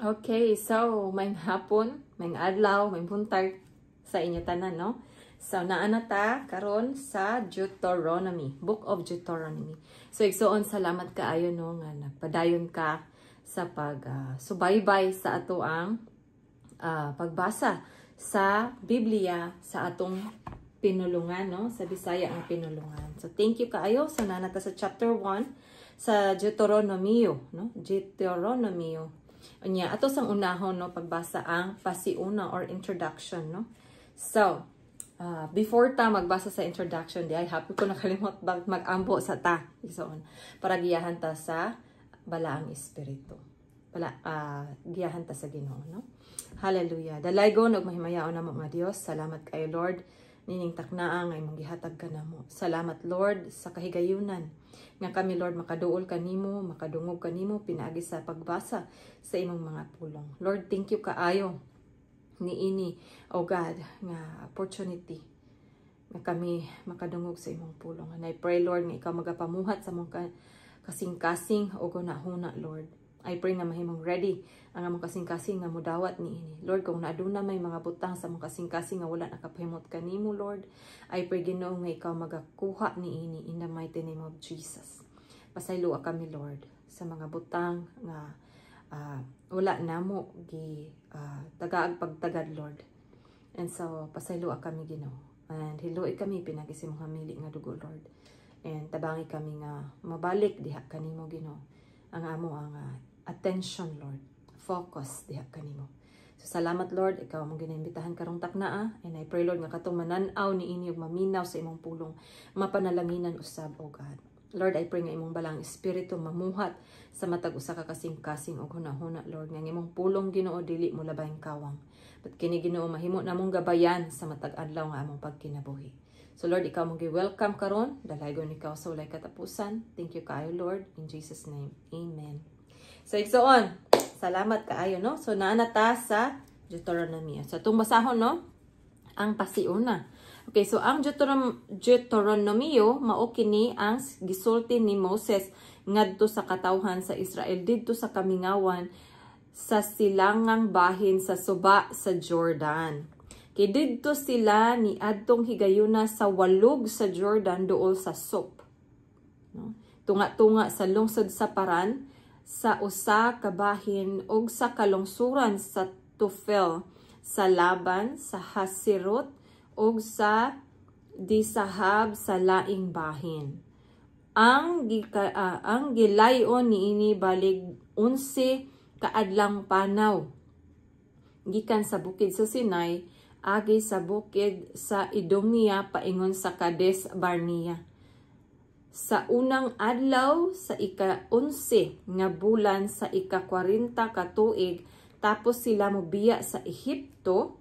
Okay, so may hapon, may adlaw, may buntag sa inyo tanan, no? So naana ta karon sa Deuteronomy, Book of Deuteronomy. So igsoon salamat kaayo no nga nagpadayon ka sa subaybay sa ato ang pagbasa sa Biblia sa atong pinulungan, no? Sa Bisaya ang pinulungan. So thank you kaayo sa nanata sa chapter 1 sa Deuteronomy, no? Deuteronomy. Unya ato sang unahon no pagbasa ang pasiuna or introduction, no. So before ta magbasa sa introduction di ay happy ko nakalimot mag-ambo sa ta igsoon para giyahan ta sa balaang espiritu. Giyahan ta sa Ginoo, no. Hallelujah. Dalaygon og mahimayaon namo nga Dios. Salamat kay Lord nining taknaa nga imong gihatag kanamo. Salamat Lord sa kahigayunan nga kami Lord makaduol kanimo, makadungog kanimo pinaagi sa pagbasa sa imong mga pulong. Lord, thank you kaayo niini oh God nga opportunity nga kami makadungog sa imong pulong. And I pray Lord nga ikaw magapamuhat sa mong kasing-kasing o gunahuna Lord. I pray nga mahimong ready ang among kasing-kasing nga mudawat niini. Lord, kung naaduna may mga butang sa among kasing-kasing nga wala nakapahimot kanimo Lord, I pray Ginoo nga ikaw magakuha niini in the mighty name of Jesus. Pasaylo kami Lord sa mga butang nga wala namo gi tagaag pagtagad Lord. And so pasaylo kami Ginoo. And hiluoy kami pinagi sa imong hamili nga dugo Lord. And tabangi kami nga mabalik diha kanimo Ginoo. Ang amo ang attention Lord, focus diha kanimo. So salamat Lord, ikaw mong ginaimbitahan karong taknaa, and I pray Lord nga katong manan-aw niini ug maminaw sa imong pulong, mapanalanginan usab o God. Lord, I pray nga imong balang espiritu mamuhat sa matag usa ka kasing-kasing og hunahuna Lord, nga imong pulong Ginoo dili mo labayng kawang. But kini Ginoo mahimo namong gabayan sa matag adlaw nga among pagkinabuhi. So Lord, ikaw mong gi-welcome karon, dalaygon ikaw sa walay katapusan. Thank you kaayo Lord, in Jesus name. Amen. So igsoon, salamat kaayo no. So naana ta sa Deuteronomy. So itong basahon no, ang pasiuna. Okay, so ang Deuteronomy mao kini ang gisulti ni Moses ngadto sa katawhan sa Israel didto sa kamingawan sa silangang bahin sa suba sa Jordan. Kay didto sila ni adtong higayuna sa walog sa Jordan duol sa Sop. No? Tunga-tunga sa lungsod sa Paran, sa usa ka bahin og sa kalungsuran sa Tufel, sa Laban, sa Hasirot og sa Disahab sa laing bahin. Ang gilayon niini balig 11 kaadlang panaw gikan sa bukid sa Sinai agi sa bukid sa Idumea paingon sa Kades Barnea. Sa unang adlaw sa ika-11 nga bulan sa ika-40 ka tuig tapos sila mobiya sa Ehipto,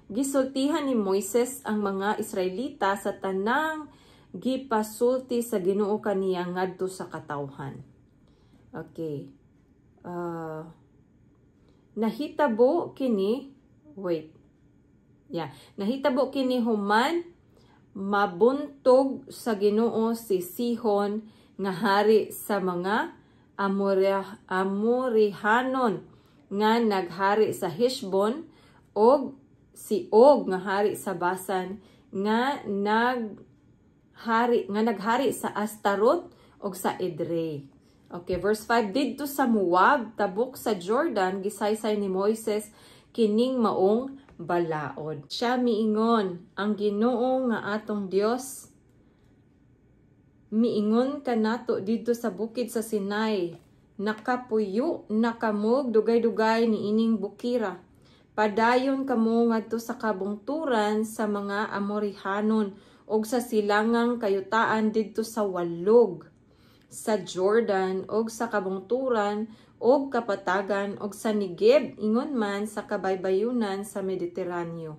gisultihan ni Moises ang mga Israelita sa tanang gipasulti sa Ginoo kaniya ngadto sa katawhan. Okay. Nahitabo kini nahitabo kini human mabuntog sa Ginoo si Sihon nga hari sa mga Amorihanon nga naghari sa Heshbon og si Og nga hari sa Basan nga naghari sa Astarot og sa Edrei. Okay, verse 5, didto sa Moab tabok sa Jordan gisaysay ni Moises kining maong balaod. Siya miingon, ang Ginoo nga atong Dios miingon kanato didto sa bukid sa Sinai, nakapuyo nakamog dugay-dugay niining bukira. Padayon kamo ngadto sa kabungturan sa mga Amorihanon og sa silangang kayutaan didto sa walog sa Jordan og sa kabungturan og kapatagan og sa Negeb ingon man sa kabaybayunan sa Mediteraneo.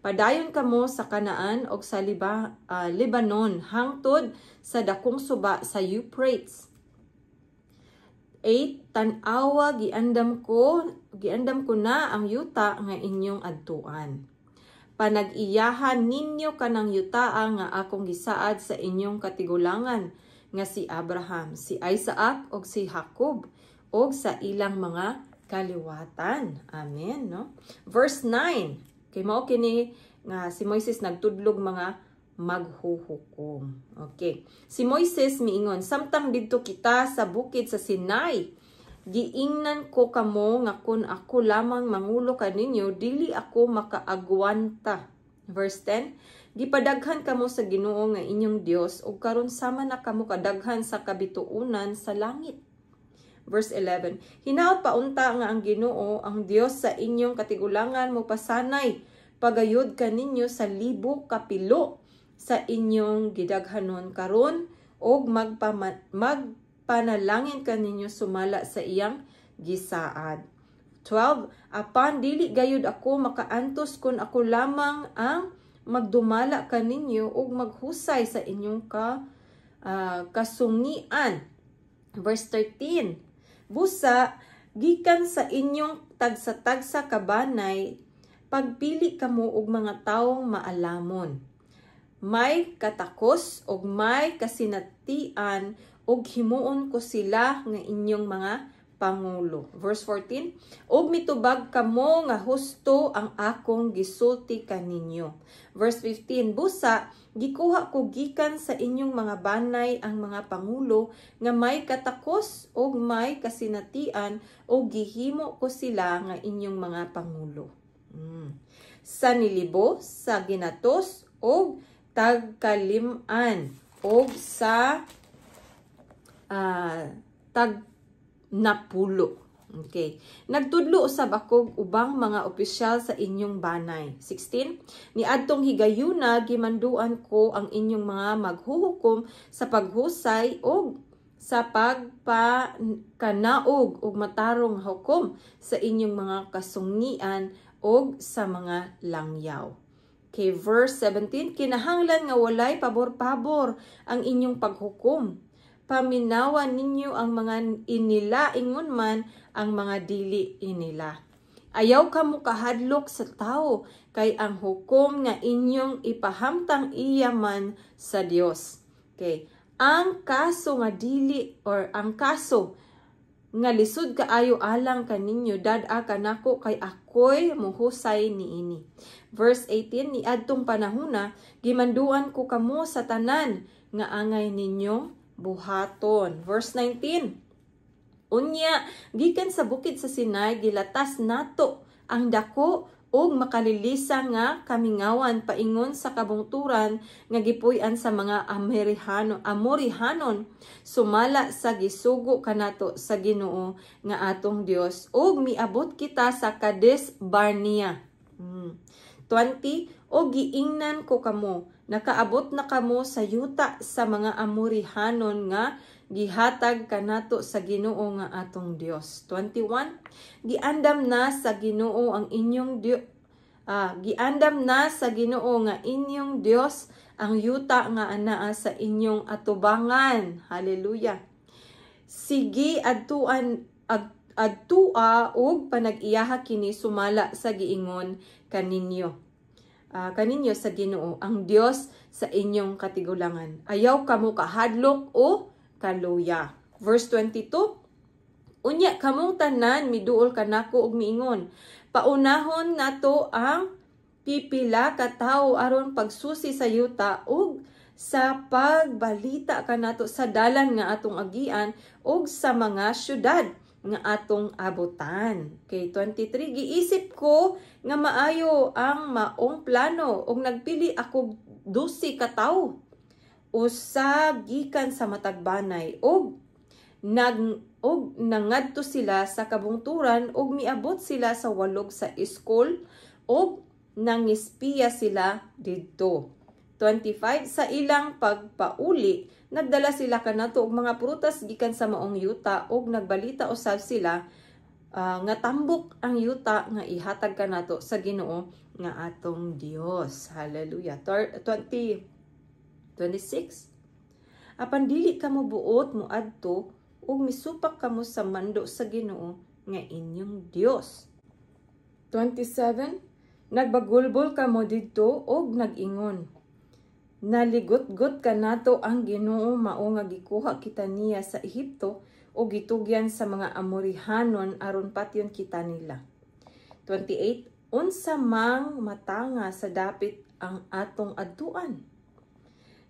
Padayon kamo sa Kanaan og sa Lebanon hangtod sa dakong suba sa Euphrates. 8 Tan-awa giandam ko na ang yuta nga inyong adtuan. Panag-iyahan ninyo kanang yuta nga akong gisaad sa inyong katigulangan nga si Abraham, si Isaac og si Jacob og sa ilang mga kaliwatan. Amen, no? Verse 9. Kay mao kini nga si Moises nagtudlog mga maghuhukom. Okay. Si Moises miingon, samtang didto kita sa bukid sa Sinai, giingnan ko kamo nga kun ako lamang mangulo kaninyo, dili ako makaagwanta. Verse 10, gipadaghan kamo sa Ginoo nga inyong Dios ug karon sama na kamo kadaghan sa kabituunan sa langit. Verse 11, hinaot paunta nga ang Ginoo ang Dios sa inyong katigulangan mo pasanay pagayod kaninyo sa libo kapilo sa inyong gidaghanon karon og magpanalangin kaninyo sumala sa iyang gisaad. 12, apan dili gayud ako makaantos kun ako lamang ang magdumala kaninyo og maghusay sa inyong kasungian. Verse 13, busa gikan sa inyong tagsa-tagsa kabanay pagpili kamo og mga tawong maalamon, may katakos og may kasinatian og himuon ko sila nga inyong mga pangulo. Verse 14, og mitubag kamo nga husto ang akong gisulti kaninyo. Verse 15, busa gikuha ko gikan sa inyong mga banay ang mga pangulo nga may katakos og may kasinatian og gihimo ko sila nga inyong mga pangulo. Sa nilibo, sa ginatos og tagkaliman og sa tagnapulo. Okay. Nagtudlo usab ako ubang mga opisyal sa inyong banay. 16. Niadtong higayuna gimanduan ko ang inyong mga maghuhukom sa paghusay og sa pagpakanaog og matarong hukom sa inyong mga kasungian og sa mga langyaw. Okay, verse 17, kinahanglan nga walay pabor-pabor ang inyong paghukom. Paminawan ninyo ang mga inila, ingon man ang mga dili inila. Ayaw kamo kahadlok sa tao, kay ang hukom nga inyong ipahamtang iya man sa Dios. Okay, ang kaso nga dili or ang kaso nga lisod kaayo alang kaninyo dad-a kanako kay ako'y muhusay niini. Verse 18, niadtong panahona gimanduan ko kamo sa tanan nga angay ninyong buhaton. Verse 19, unya gikan sa bukid sa Sinai gilatas nato ang dako og makalilisa nga kamingawan paingon sa kabungturan nga gipuy-an sa mga Amorihanon sumala sa gisugo kanato sa Ginoo nga atong Dios og miabot kita sa Kades Barnea. 20, og giingnan ko kamo, nakaabot na kamo sa yuta sa mga Amorihanon nga gihatag kanato sa Ginoo nga atong Dios. 21, giandam na sa Ginoo ang inyong giandam na sa Ginoo nga inyong Dios ang yuta nga anaa sa inyong atubangan. Hallelujah. Sige adtua og panag-iyaha kini sumala sa giingon kaninyo sa Ginoo ang Dios sa inyong katigulangan. Ayaw kamo kahadlok o kaluya. Verse 22, unya kamong tanan miduol kanako og miingon, paunahon nato ang pipila ka tawo aron pagsusi sa yuta ug sa pagbalita kanato sa dalan nga atong agian ug sa mga syudad nga atong abutan. Okay, 23, giisip ko nga maayo ang maong plano ug nagpili ako 12 ka tawo usa gikan sa matagbanay og nangadto sila sa kabungturan og miabot sila sa walog sa iskol og nangispiya sila didto. 25, sa ilang pagpauli nagdala sila kanato og mga prutas gikan sa maong yuta og nagbalita usab sila nga tambok ang yuta nga ihatag kanato sa Ginoo nga atong Dios. Hallelujah. 26, apan dili kamo buot moadto ug misupak kamo sa mando sa Ginoo nga inyong Dios. 27, nagbagulbol kamo didto og nag-ingon, naligot-got kanato ang Ginoo mao nga gikuha kita niya sa Ehipto o gitugyan sa mga Amorihanon aron patyon kita nila. 28. Unsa mang matanga sa dapit ang atong adtuan.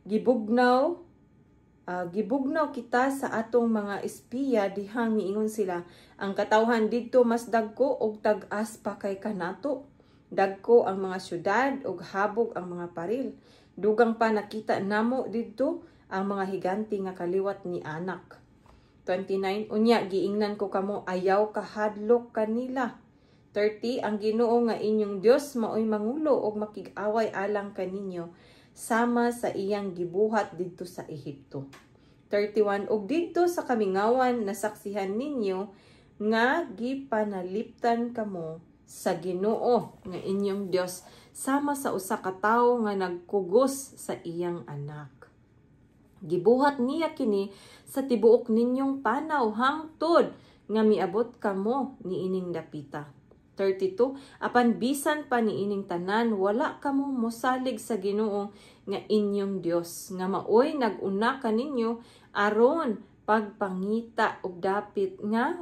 Gibugnaw kita sa atong mga espiya dihang miingon sila, ang katawhan didto mas dagko og tag-as pa kay kanato. Dagko ang mga syudad ug habog ang mga paril. Dugang pa nakita namo didto ang mga higanti nga kaliwat ni anak. 29. Unya giingnan ko kamo ayaw kahadlok kanila. 30. Ang Ginoo nga inyong Dios maoy mangulo og makig-away alang kaninyo sama sa iyang gibuhat didto sa Ehipto. 31. Ug didto sa kamingawan nasaksihan ninyo nga gipanaliptan kamo sa Ginoo nga inyong Dios sama sa usa ka tawo nga nagkugos sa iyang anak. Gibuhat niya kini sa tibuok ninyong panaw hangtod nga miabot kamo niining dapita. 32. Apan bisan pa niining tanan wala kamo mosalig sa Ginoo nga inyong Dios nga maoy nag-una kaninyo aron pagpangita og dapit nga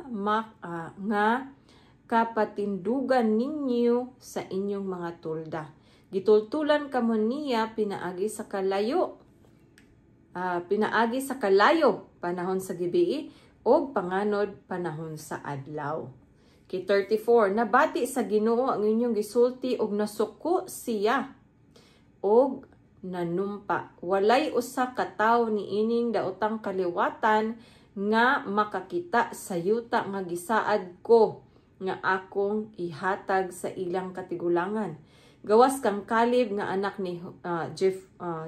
kapatindugan ninyo sa inyong mga tulda. Gitultulan kamo niya pinaagi sa kalayo panahon sa gabii o panganod panahon sa adlaw. Kay 34, nabati sa Ginoo ang inyong gisulti og nasuko siya og nanumpa. Walay usa ka tawo niining daotang kaliwatan nga makakita sa yuta nga gisaad ko nga akong ihatag sa ilang katigulangan. Gawas kang Kalib nga anak ni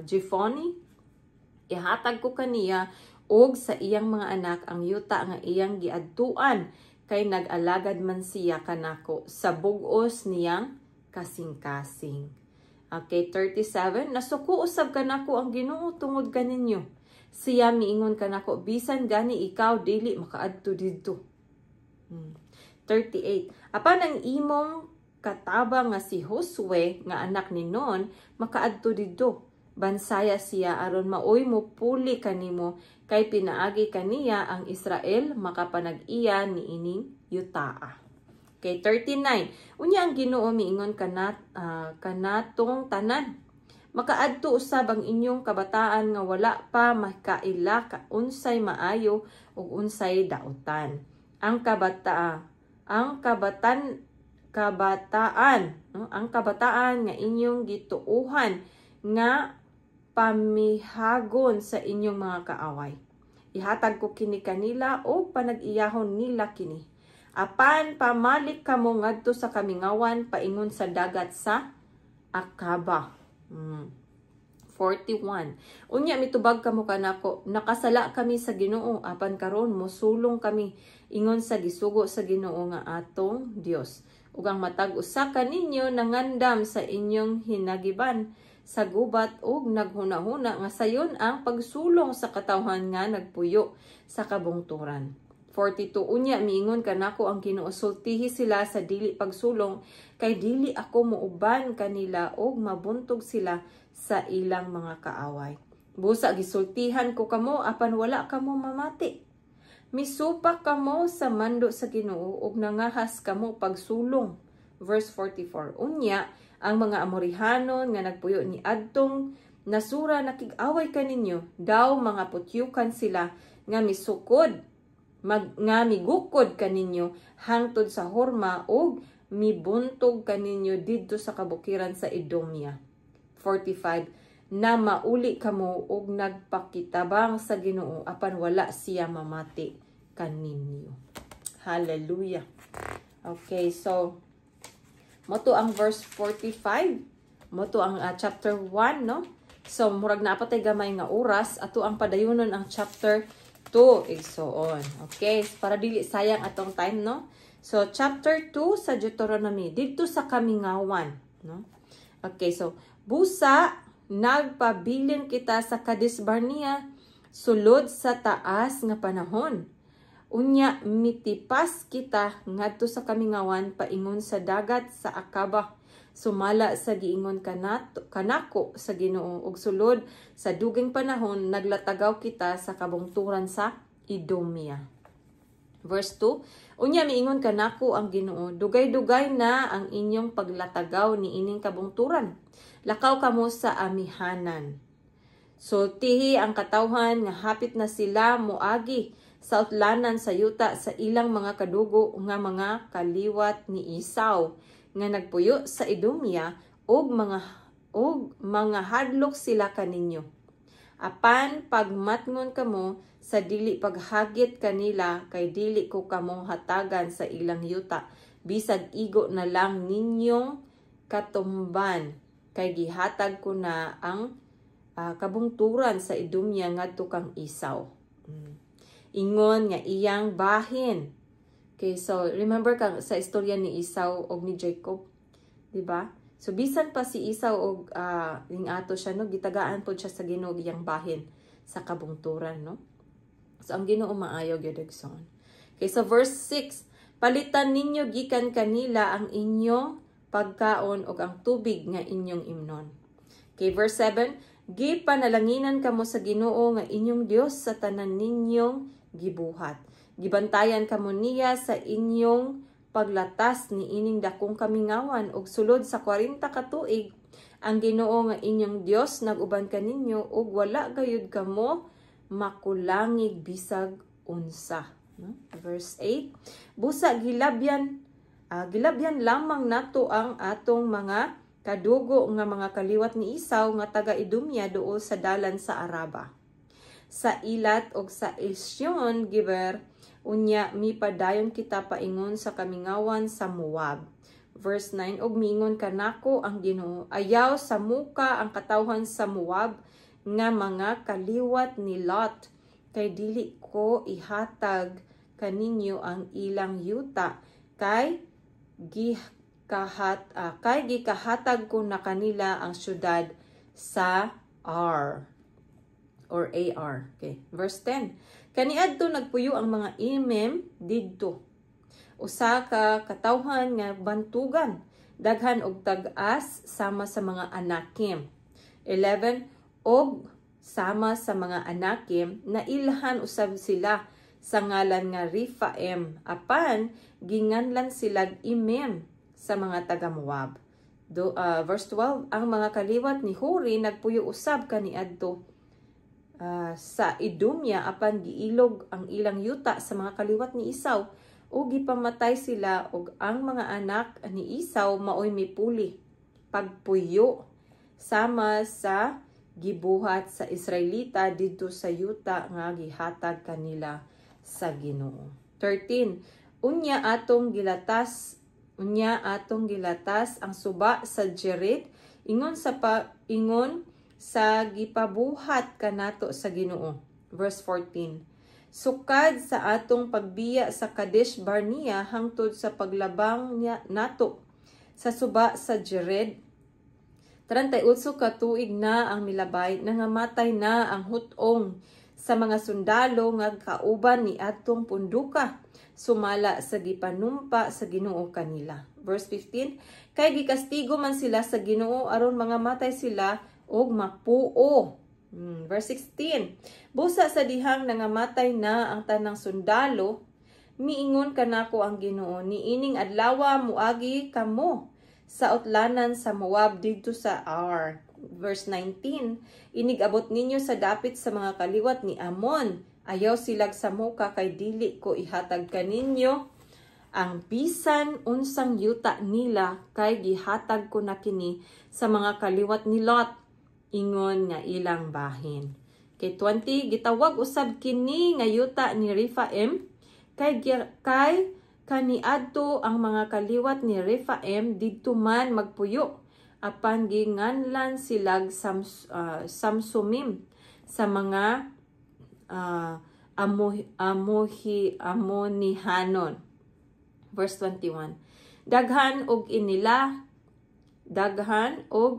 Jephone, ihatag ko kaniya og sa iyang mga anak ang yuta nga iyang giadtuan kay nag-alagad man siya kanako sa bug-os niyang kasing-kasing. Okay, 37. Nasuko usab kanako ang Ginoo tungod kaninyo. Siya miingon kanako, bisan gani ikaw dili makaadto didto. 38. Apan ang imong kataba nga si Josue nga anak ni Nun makaadto didto. Bansaya siya aron maoy mo puli kanimo kay pinaagi kaniya ang Israel makapanag-iya niining yutaa. Kay 39. Unya ang Ginoo miingon kanatong tanan. Makaadto usab ang inyong kabataan nga wala pa makaila ka unsay maayo ug unsay daotan. Ang kabataan nga inyong gituuhan nga pamihagon sa inyong mga kaaway. Ihatag ko kini kanila o panag-iyahon nila kini. Apan pamalik kamo ngadto sa kamingawan paingon sa dagat sa Akaba. 41. Unya mitubag kamo kanako, nakasala kami sa Ginoo apan karon mosulong kami ingon sa gisugo sa Ginoo nga atong Dios. Ug ang matag usa kaninyo nangandam sa inyong hinagiban sa gubat ug naghuna-huna nga sayon ang pagsulong sa katawhan nga nagpuyo sa kabungturan. 42. Unya miingon kanako ang Ginoo, sultihi sila sa dili pagsulong kay dili ako muuban kanila og mabuntog sila sa ilang mga kaaway. Busa gisultihan ko kamo apan wala kamo mamati. Misupak kamo sa mando sa Ginoo ug nangahas kamo pagsulong. Verse 44. Unya ang mga Amorihanon nga nagpuyo ni adtong nasura nakig-away kaninyo, daw mga putyukan sila nga migukod kaninyo hangtod sa Horma ug mibuntog kaninyo didto sa kabukiran sa Edomia. 45. Na mauli kamo ug nagpakitabang sa Ginoo apan wala siya mamati kaninyo. Hallelujah. Okay, so moto ang verse 45, moto ang chapter 1, no? So murag na patay gamay nga oras ato ang padayunon ang chapter 2 igsoon. Okay, para dili sayang atong time, no? So chapter 2 sa Deuteronomy didto sa kamingawan, no? Okay, so busa nagpabilin kita sa Kadesh Barnea sulod sa taas nga panahon. Unya mitipas kita ngadto sa kamingawan paingon sa dagat sa Akaba. Sumala sa giingon kanako sa Ginoo ug sulod sa duging panahon naglatagaw kita sa kabungturan sa Edomia. Verse 2, unya miingon kanako ang Ginoo, dugay-dugay na ang inyong paglatagaw ni ining kabungturan. Lakaw kamo sa amihanan. So tihi ang katawhan nga hapit na sila moagi sa utlanan sa yuta sa ilang mga kadugo nga mga kaliwat ni Esau nga nagpuyo sa Edomia og mga hadlok sila kaninyo. Apan pagmatngon kamo sa dili paghagit kanila kay dili ko kamong hatagan sa ilang yuta bisag igo na lang ninyong katumban kay gihatag ko na ang kabungturan sa Edomia ngadto kang Esau. Ingon nga iyang bahin. Okay, so remember kang sa istorya ni Esau og ni Jacob, di ba? So bisan pa si Esau og ning ato siya no, gitagaan pod siya sa Ginoo iyang bahin sa kabungturan, no? So ang Ginoo maayo gyud igsoon. Okay, so verse 6, palitan ninyo gikan kanila ang inyong pagkaon ug ang tubig nga inyong imnon. Okay, verse 7, gipanalanginan kamo sa Ginoo nga inyong Dios sa tanan ninyong gibuhat. Gibantayan kamo niya sa inyong paglatas ni ining dakong kamingawan ug sulod sa 40 ka tuig ang Ginoo nga inyong Dios naguban kaninyo ug wala gayud kamo makulangig bisag unsa. No? Verse 8, busa gilabyan lamang nato ang atong mga kadugo nga mga kaliwat ni Esau nga taga Edomia duol sa dalan sa Araba. Sa Ilat og sa Esyon Geber, unya mipadayon kita paingon sa kamingawan sa Moab. Verse 9, og miingon kanako ang Ginoo, ayaw sa muka ang katawhan sa Moab nga mga kaliwat ni Lot, kay dili ko ihatag kaninyo ang ilang yuta, kay gikahatag ko na kanila ang syudad sa Ar or AR. Okay, verse 10. Kaniadto nagpuyo ang mga imem didto. Usa ka katawhan nga bantugan, daghan og tag-as sama sa mga anakim. 11, og sama sa mga anakim na ilhan usab sila sa ngalan nga Rephaim, apan ginganlan sila imem sa mga taga Moab. Verse 12, ang mga kaliwat ni Huri nagpuyo usab kaniadto sa Edomia apan giilog ang ilang yuta sa mga kaliwat ni Esau ug gipamatay sila ug ang mga anak ni Esau maoy mipuli pagpuyo sama sa gibuhat sa Israelita didto sa yuta nga gihatag kanila sa Ginoo. 13, unya atong gilatas ang suba sa Jered ingon sa gipabuhat kanato sa Ginoo. Verse 14, sukad sa atong pagbiya sa Kadesh Barnea hangtod sa paglabang nato sa suba sa Jered. 38 ka tuig na ang milabay, nangamatay na ang hutong sa mga sundalo nga kauban ni atong punduka, sumala sa gipanumpa sa Ginoo kanila. Verse 15, kay gikastigo man sila sa Ginoo aron mga matay sila og mapuo. Verse 16, busa sa dihang nangamatay na ang tanang sundalo, miingon kanako ang Ginoo, niining adlaw muagi kamo sa utlanan sa Moab didto sa Ar. Verse 19, inigabot ninyo sa dapit sa mga kaliwat ni Amon, ayaw silag sa muka kay dili ko ihatag kaninyo ang bisan unsang yuta nila kay gihatag ko na kini sa mga kaliwat ni Lot, ingon nga ilang bahin. Kay 20, gitawag usab kini nga yuta ni Rephaim kay kaniadto ang mga kaliwat ni Rephaim didto man magpuyo apan ginganlan silag Samsumim sa mga Amonihanon. Verse 21, daghan og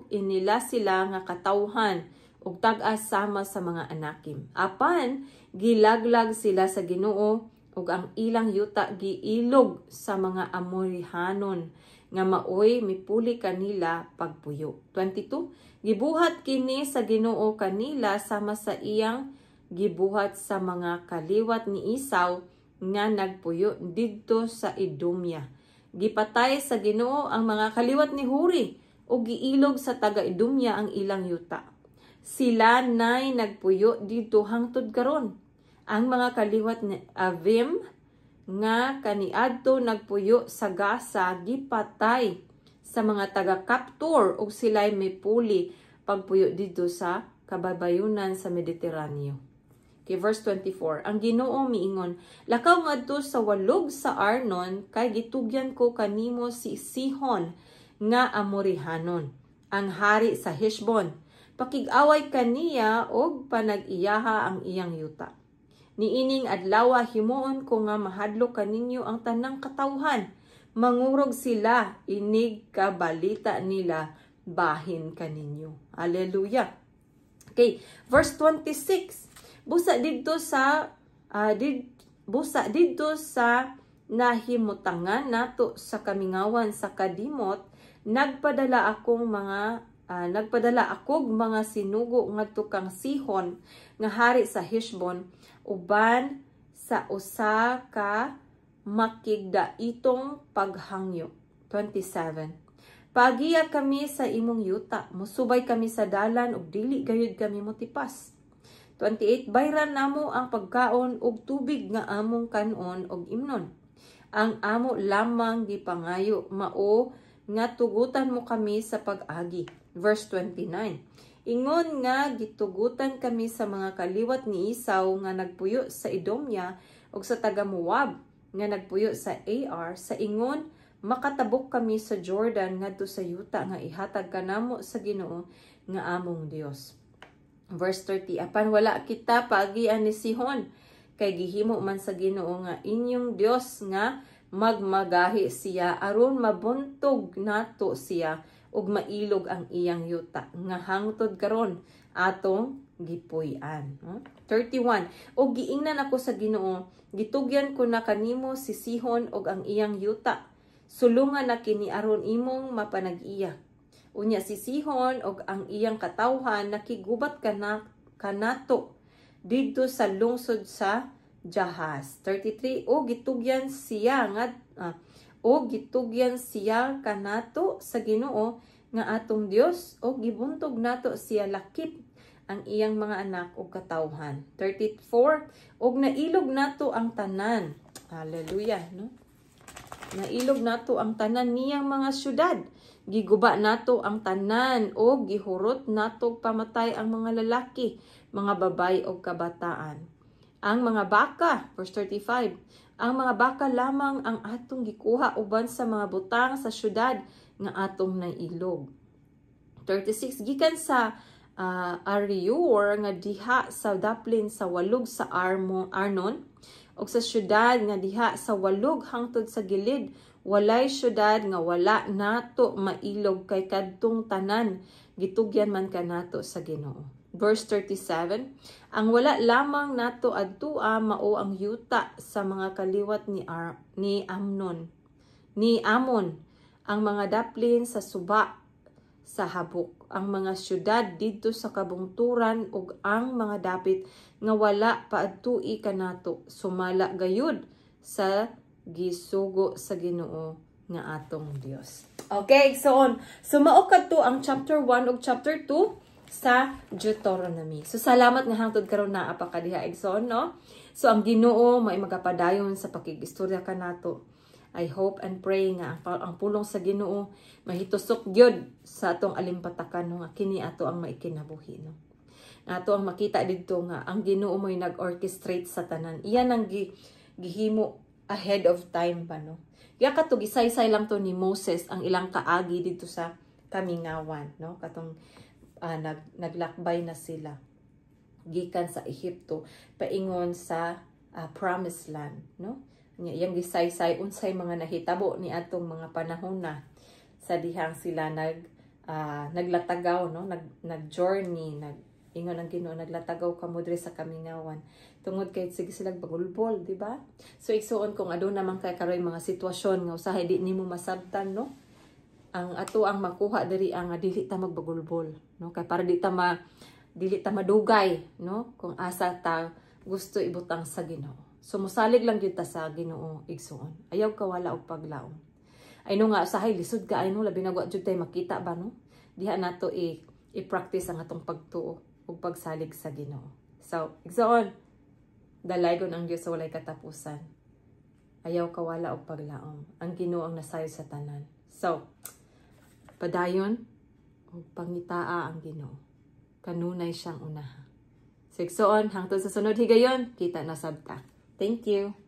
inila sila nga katawhan ug tag-as sama sa mga anakim, apan gilaglag sila sa Ginoo ug ang ilang yuta giilog sa mga Amorihanon nga maoy mipuli kanila pagpuyo. 22, gibuhat kini sa Ginoo kanila sama sa iyang gibuhat sa mga kaliwat ni Esau nga nagpuyo didto sa Idumea. Gipatay sa Ginoo ang mga kaliwat ni Huri o giilog sa taga-Idumea ang ilang yuta. Sila nay nagpuyo didto hangtod karon. Ang mga kaliwat ni Avim nga kaniadto nagpuyo sa Gaza gipatay sa mga taga-Kaptor ug sila'y may puli pagpuyo dito sa kababayunan sa Mediteraneo. Okay, verse 24. Ang Ginoo miingon, lakaw ngadto sa walog sa Arnon kay gitugyan ko kanimo si Sihon nga Amorihanon, ang hari sa Heshbon. Pakig-away kaniya og panag-iyaha ang iyang yuta. Niining adlaw himuon ko nga mahadlok kaninyo ang tanang katawhan. Mangurog sila, inig kabalita nila, bahin kaninyo. Hallelujah. Okay, verse 26. Busa didto sa nahimutangan nato sa kamingawan sa kadimot, nagpadala akong mga sinugo ngadto kang Sihon nga hari sa Heshbon uban sa usa ka makigdaitong paghangyo. 27. Pagiya kami sa imong yuta, musubay kami sa dalan ug dili gayud kami motipas. 28. Bayran namo ang pagkaon ug tubig nga among kanon ug imnon. Ang amo lamang gipangayo mao nga tugutan mo kami sa pag-agi. Verse 29. Ingon nga gitugutan kami sa mga kaliwat ni Esau nga nagpuyo sa Idumea ug sa taga Moab nga nagpuyo sa Ar, sa ingon makatabok kami sa Jordan ngadto sa yuta nga ihatag kanamo sa Ginoo nga among Dios. Verse 30. Apan wala kita paagian ni Sihon kay gihimo man sa Ginoo nga inyong Dios nga magmagahi siya aron mabuntog nato siya ug mailog ang iyang yuta nga hangtod karon atong gipuy-an. 31. Og giingnan ako sa Ginoo, gitugyan ko na kanimo si Sihon og ang iyang yuta. Sulungan na kini aron imong mapanag-iya. Unya si Sihon og ang iyang katawhan nakigubat kanato didto sa lungsod sa Jahaz. 33. Og gitugyan siya kanato sa Ginoo nga atong Dios o gibuntog nato siya lakip ang iyang mga anak o katawhan. 34. Og nailog nato ang tanan. Hallelujah, no? Nailog nato ang tanan niyang mga syudad. Giguba nato ang tanan o gihurot nato pamatay ang mga lalaki, mga babay o kabataan. Ang mga baka, verse 35. Ang mga baka lamang ang atong gikuha uban sa mga butang sa syudad nga atong nailog. 36. Gikan sa Ariur nga diha sa daplin sa walog sa Arnon o sa syudad nga diha sa walog hangtod sa gilid, walay syudad nga wala nato mailog kay kadtong tanan gitugyan man kanato sa Ginoo. Verse 37. Ang wala lamang nato adtua mao ang yuta sa mga kaliwat ni Amon, ang mga daplin sa suba sa habok, ang mga syudad didto sa kabungturan ug ang mga dapit nga wala paadtui kanato, sumala gayud sa gisugo sa Ginoo nga atong Dios. Okay, so mao kadto ang chapter 1 ug chapter 2 sa Deuteronomy. So salamat nga hangtod karon naa pa kadiha igsoon, no? So ang Ginoo may magapadayon sa pakigistorya kanato. I hope and pray nga ang pulong sa Ginoo mahitusok gyud sa atong alimpatakan, no? Nga kini ato ang maikinabuhi, no? Ato ang makita didto nga ang Ginoo mo'y nag-orchestrate sa tanan. Iyan ang gihimo ahead of time pa, no? Kaya kato gisaysay lang to ni Moses ang ilang kaagi dito sa kamingawan, no? Katong naglakbay na sila gikan sa Ehipto paingon sa promised land, no? Yang gisaysay unsay mga nahitabo ni atong mga panahon na sa dihang sila naglatagaw, no? Nag-journey, ingon ang Ginoo, naglatagaw kamo diri sa kamingawan tungod kay sige sila bagulbol, di ba? So igsuon kung aduna man kay karoy mga sitwasyon nga usahay di nimo masabtan, no? Ang ato ang makuha diri ang dili ta magbagulbol, no? Kay para dili ta madugay, no? Kung asa ta gusto ibutang sa Ginoo. So musalig lang gyud ta sa Ginoo igsuon. Ayaw ka wala og paglaom. Ay no nga sahay lisod ka ay no labi na wa jud tay makita ba no. Diha nato i-practice ang atong pagtuo ug pagsalig sa Ginoo. So igsuon dalaygon ang Dios sa walay katapusan. Ayaw ka wala og paglaom. Ang Ginoo ang nasayo sa tanan. So padayon ug pangitaa ang Ginoo. Kanunay siyang unaha. So igsuon hangtod sa sunod higayon kita na sabta. Thank you.